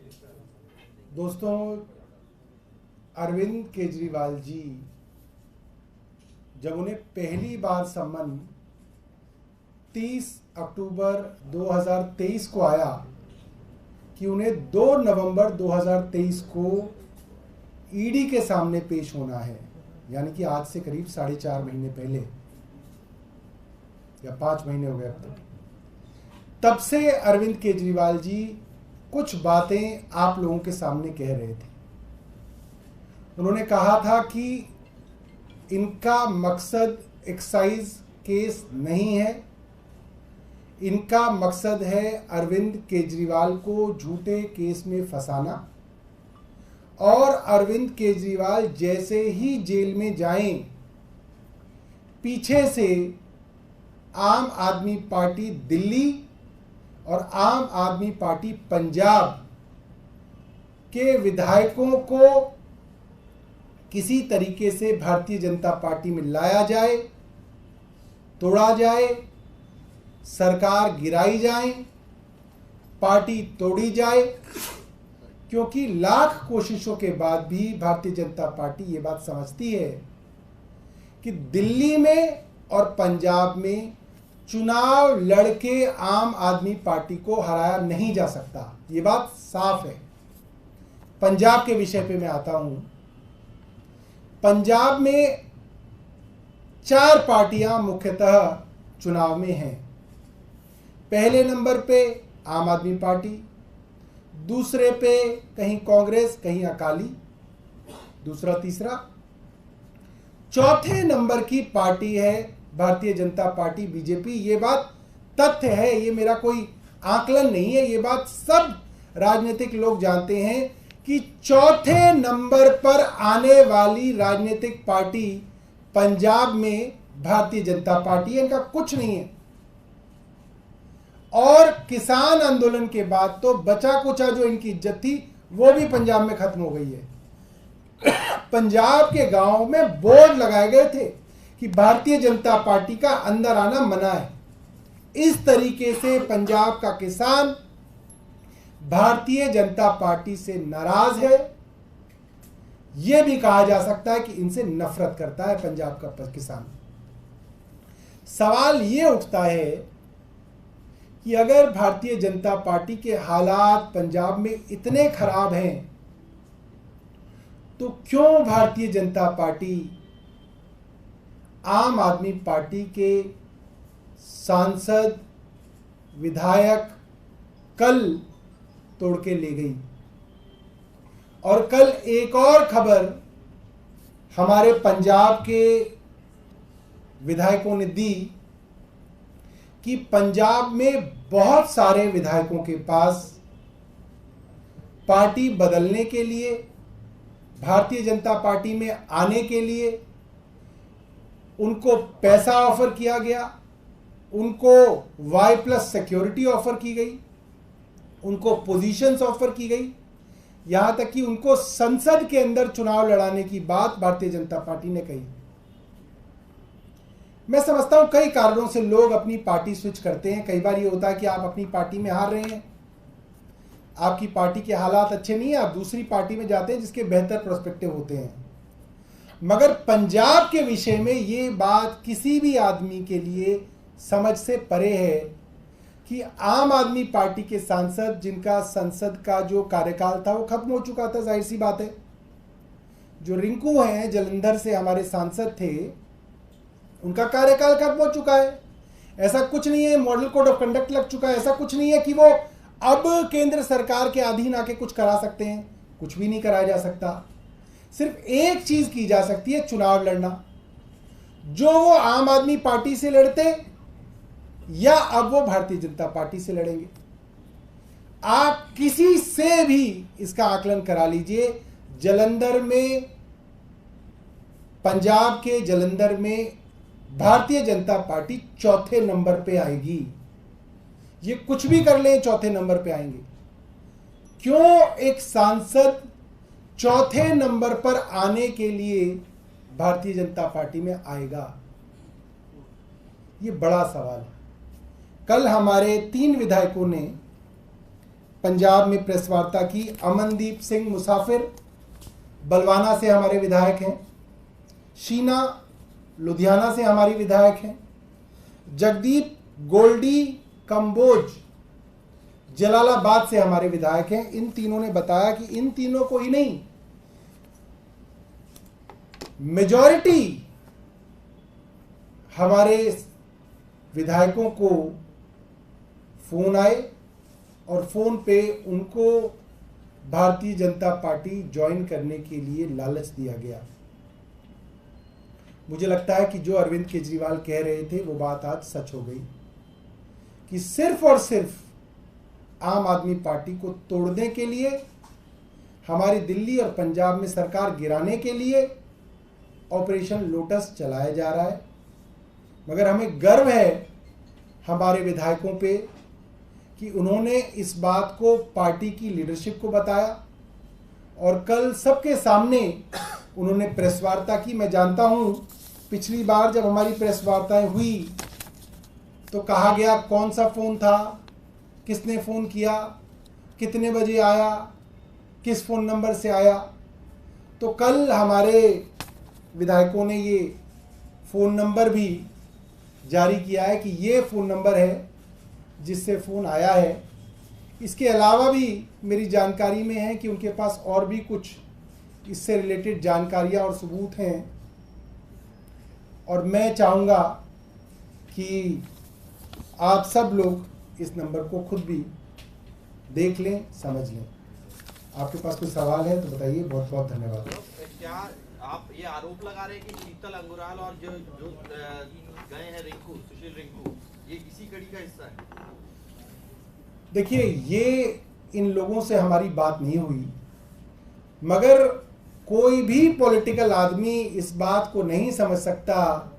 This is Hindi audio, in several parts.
दोस्तों, अरविंद केजरीवाल जी जब उन्हें पहली बार सम्मन 30 अक्टूबर 2023 को आया कि उन्हें 2 नवंबर 2023 को ईडी के सामने पेश होना है, यानी कि आज से करीब 4.5 महीने पहले या 5 महीने हो गए अब तब से अरविंद केजरीवाल जी कुछ बातें आप लोगों के सामने कह रहे थे। उन्होंने कहा था कि इनका मकसद एक्साइज केस नहीं है, इनका मकसद है अरविंद केजरीवाल को झूठे केस में फंसाना, और अरविंद केजरीवाल जैसे ही जेल में जाएं, पीछे से आम आदमी पार्टी दिल्ली और आम आदमी पार्टी पंजाब के विधायकों को किसी तरीके से भारतीय जनता पार्टी में लाया जाए, तोड़ा जाए, सरकार गिराई जाए, पार्टी तोड़ी जाए, क्योंकि लाख कोशिशों के बाद भी भारतीय जनता पार्टी ये बात समझती है कि दिल्ली में और पंजाब में चुनाव लड़के आम आदमी पार्टी को हराया नहीं जा सकता। ये बात साफ है। पंजाब के विषय पे मैं आता हूं। पंजाब में 4 पार्टियां मुख्यतः चुनाव में हैं। पहले नंबर पे आम आदमी पार्टी, दूसरे पे कहीं कांग्रेस, कहीं अकाली, दूसरा तीसरा, चौथे नंबर की पार्टी है भारतीय जनता पार्टी बीजेपी। ये बात तथ्य है, ये मेरा कोई आकलन नहीं है, ये बात सब राजनीतिक लोग जानते हैं कि चौथे नंबर पर आने वाली राजनीतिक पार्टी पंजाब में भारतीय जनता पार्टी है, इनका कुछ नहीं है। और किसान आंदोलन के बाद तो बचा कुचा जो इनकी इज्जत थी वो भी पंजाब में खत्म हो गई है। पंजाब के गांव में बोर्ड लगाए गए थे कि भारतीय जनता पार्टी का अंदर आना मना है। इस तरीके से पंजाब का किसान भारतीय जनता पार्टी से नाराज है। यह भी कहा जा सकता है कि इनसे नफरत करता है पंजाब का किसान। सवाल यह उठता है कि अगर भारतीय जनता पार्टी के हालात पंजाब में इतने खराब हैं तो क्यों भारतीय जनता पार्टी आम आदमी पार्टी के सांसद, विधायक कल तोड़ के ले गई? और कल एक और खबर हमारे पंजाब के विधायकों ने दी कि पंजाब में बहुत सारे विधायकों के पास पार्टी बदलने के लिए, भारतीय जनता पार्टी में आने के लिए उनको पैसा ऑफर किया गया, उनको Y+ सिक्योरिटी ऑफर की गई, उनको पोजीशंस ऑफर की गई, यहां तक कि उनको संसद के अंदर चुनाव लड़ाने की बात भारतीय जनता पार्टी ने कही। मैं समझता हूं कई कारणों से लोग अपनी पार्टी स्विच करते हैं। कई बार ये होता है कि आप अपनी पार्टी में हार रहे हैं, आपकी पार्टी के हालात अच्छे नहीं है, आप दूसरी पार्टी में जाते हैं जिसके बेहतर प्रोस्पेक्टिव होते हैं। मगर पंजाब के विषय में ये बात किसी भी आदमी के लिए समझ से परे है कि आम आदमी पार्टी के सांसद, जिनका संसद का जो कार्यकाल था वो खत्म हो चुका था, जाहिर सी बात है। जो रिंकू हैं, जलंधर से हमारे सांसद थे, उनका कार्यकाल खत्म हो चुका है। ऐसा कुछ नहीं है मॉडल कोड ऑफ कंडक्ट लग चुका है, ऐसा कुछ नहीं है कि वो अब केंद्र सरकार के अधीन आके कुछ करा सकते हैं। कुछ भी नहीं कराया जा सकता। सिर्फ एक चीज की जा सकती है, चुनाव लड़ना। जो वो आम आदमी पार्टी से लड़ते या अब वो भारतीय जनता पार्टी से लड़ेंगे। आप किसी से भी इसका आकलन करा लीजिए। जलंधर में, पंजाब के जलंधर में भारतीय जनता पार्टी चौथे नंबर पे आएगी। ये कुछ भी कर लें, चौथे नंबर पे आएंगे। क्यों एक सांसद चौथे नंबर पर आने के लिए भारतीय जनता पार्टी में आएगा? ये बड़ा सवाल है। कल हमारे 3 विधायकों ने पंजाब में प्रेस वार्ता की। अमनदीप सिंह मुसाफिर बलवाना से हमारे विधायक हैं। शीना लुधियाना से हमारी विधायक हैं। जगदीप गोल्डी कंबोज जलालाबाद से हमारे विधायक हैं। इन तीनों ने बताया कि इन तीनों को ही नहीं, मेजॉरिटी हमारे विधायकों को फोन आए और फोन पे उनको भारतीय जनता पार्टी ज्वाइन करने के लिए लालच दिया गया। मुझे लगता है कि जो अरविंद केजरीवाल कह रहे थे वो बात आज सच हो गई कि सिर्फ और सिर्फ आम आदमी पार्टी को तोड़ने के लिए, हमारी दिल्ली और पंजाब में सरकार गिराने के लिए ऑपरेशन लोटस चलाया जा रहा है। मगर हमें गर्व है हमारे विधायकों पे कि उन्होंने इस बात को पार्टी की लीडरशिप को बताया और कल सबके सामने उन्होंने प्रेस वार्ता की। मैं जानता हूं पिछली बार जब हमारी प्रेस वार्ताएं हुई तो कहा गया कौन सा फ़ोन था, किसने फ़ोन किया, कितने बजे आया, किस फ़ोन नंबर से आया। तो कल हमारे विधायकों ने ये फ़ोन नंबर भी जारी किया है कि ये फ़ोन नंबर है जिससे फ़ोन आया है। इसके अलावा भी मेरी जानकारी में है कि उनके पास और भी कुछ इससे रिलेटेड जानकारियां और सबूत हैं और मैं चाहूँगा कि आप सब लोग इस नंबर को खुद भी देख लें, समझ लें। आपके पास कोई सवाल है तो बताइए। बहुत बहुत धन्यवाद। क्या आप ये आरोप लगा रहे हैं कि शीतल अंगुराल और जो गए हैं रिंकू, सुशील रिंकू, ये इसी कड़ी का हिस्सा है? देखिए, ये इन लोगों से हमारी बात नहीं हुई, मगर कोई भी पॉलिटिकल आदमी इस बात को नहीं समझ सकता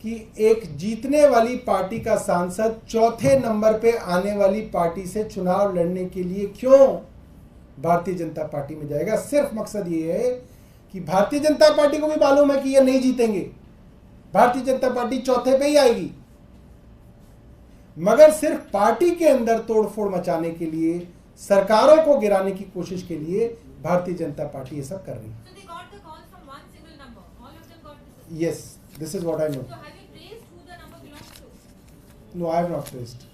कि एक जीतने वाली पार्टी का सांसद चौथे नंबर पे आने वाली पार्टी से चुनाव लड़ने के लिए क्यों भारतीय जनता पार्टी में जाएगा। सिर्फ मकसद ये है कि भारतीय जनता पार्टी को भी मालूम है कि ये नहीं जीतेंगे, भारतीय जनता पार्टी चौथे पे ही आएगी, मगर सिर्फ पार्टी के अंदर तोड़फोड़ मचाने के लिए, सरकारों को गिराने की कोशिश के लिए भारतीय जनता पार्टी ये सब कर रही है। Yes, this is what I know. No, I have not traced.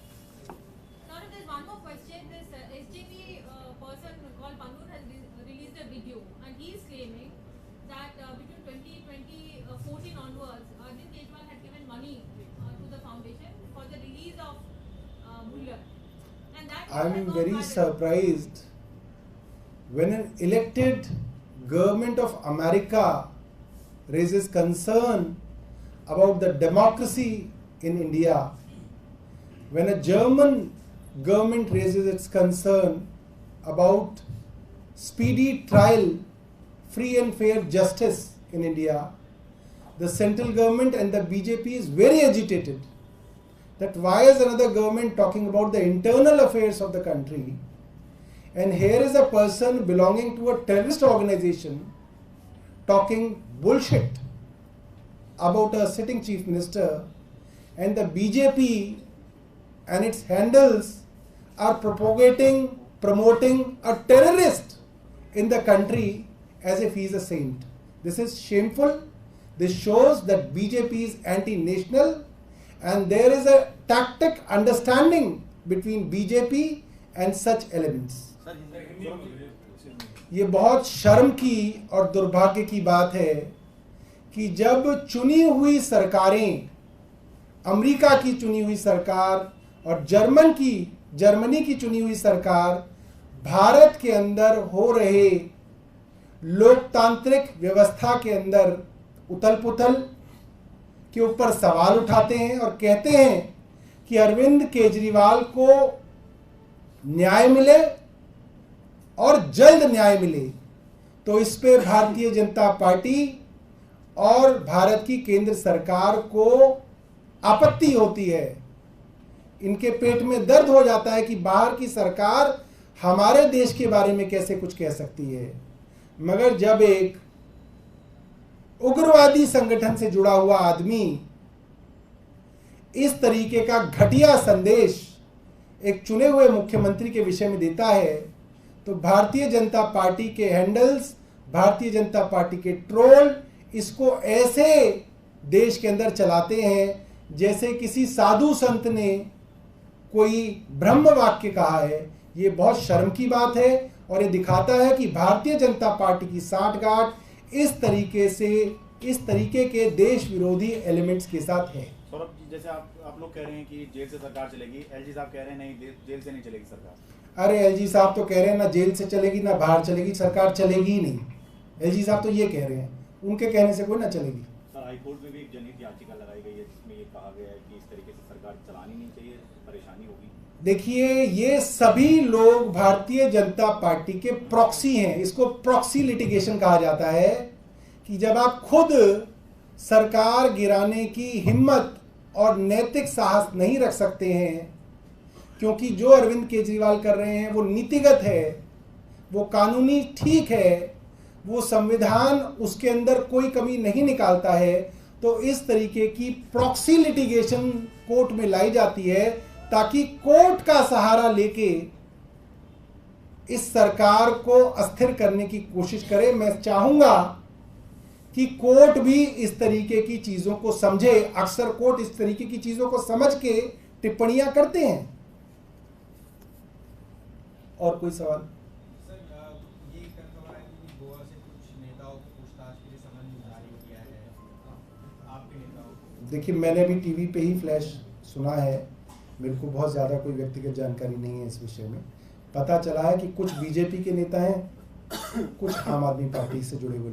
I'm very surprised when an elected government of America raises concern about the democracy in India, when a German government raises its concern about speedy trial, free and fair justice in India, the central government and the BJP is very agitated that why is another government talking about the internal affairs of the country, and here is a person belonging to a terrorist organization talking bullshit about a sitting chief minister, and the BJP and its handles are promoting a terrorist in the country as if he is a saint. This is shameful. This shows that BJP is anti-national and there is a tactic understanding between BJP and such elements. ये बहुत शर्म की और दुर्भाग्य की बात है कि जब चुनी हुई सरकारें, अमेरिका की चुनी हुई सरकार और जर्मनी की चुनी हुई सरकार भारत के अंदर हो रहे लोकतांत्रिक व्यवस्था के अंदर उथल-पुथल के ऊपर सवाल उठाते हैं और कहते हैं कि अरविंद केजरीवाल को न्याय मिले और जल्द न्याय मिले, तो इस पे भारतीय जनता पार्टी और भारत की केंद्र सरकार को आपत्ति होती है। इनके पेट में दर्द हो जाता है कि बाहर की सरकार हमारे देश के बारे में कैसे कुछ कह सकती है। मगर जब एक उग्रवादी संगठन से जुड़ा हुआ आदमी इस तरीके का घटिया संदेश एक चुने हुए मुख्यमंत्री के विषय में देता है तो भारतीय जनता पार्टी के हैंडल्स, भारतीय जनता पार्टी के ट्रोल इसको ऐसे देश के अंदर चलाते हैं जैसे किसी साधु संत ने कोई ब्रह्म वाक्य कहा है। ये बहुत शर्म की बात है और ये दिखाता है कि भारतीय जनता पार्टी की साठगांठ इस तरीके के देश विरोधी एलिमेंट्स के साथ है। सौरभ जी, जैसे आप लोग कह रहे हैं कि जेल से सरकार चलेगी, एलजी साहब कह रहे हैं नहीं, जेल से नहीं चलेगी सरकार। अरे एलजी साहब तो कह रहे हैं ना जेल से चलेगी ना बाहर चलेगी, सरकार चलेगी ही नहीं। एलजी साहब तो ये कह रहे हैं, उनके कहने से कोई ना चलेगी। सर, हाईकोर्ट में भी एक जनहित याचिका लगाई गई है जिसमें ये कहा गया है कि इस तरीके से सरकार चलानी नहीं चाहिए, परेशानी होगी। देखिए, ये सभी लोग भारतीय जनता पार्टी के प्रॉक्सी हैं। इसको प्रॉक्सी लिटिगेशन कहा जाता है कि जब आप खुद सरकार गिराने की हिम्मत और नैतिक साहस नहीं रख सकते हैं, क्योंकि जो अरविंद केजरीवाल कर रहे हैं वो नीतिगत है, वो कानूनी ठीक है, वो संविधान उसके अंदर कोई कमी नहीं निकालता है, तो इस तरीके की प्रॉक्सी लिटिगेशन कोर्ट में लाई जाती है ताकि कोर्ट का सहारा लेके इस सरकार को अस्थिर करने की कोशिश करे। मैं चाहूंगा कि कोर्ट भी इस तरीके की चीजों को समझे। अक्सर कोर्ट इस तरीके की चीजों को समझ के टिप्पणियां करते हैं। और कोई सवाल? सर, ये खबर आई थी कि गोवा से कुछ नेताओं को पूछताछ के लिए समन जारी किया है आपके नेताओं को। देखिए, मैंने भी टीवी पे ही फ्लैश सुना है, मेरे को बहुत ज़्यादा कोई व्यक्तिगत जानकारी नहीं है इस विषय में। पता चला है कि कुछ बीजेपी के नेता हैं, कुछ आम आदमी पार्टी से जुड़े हुए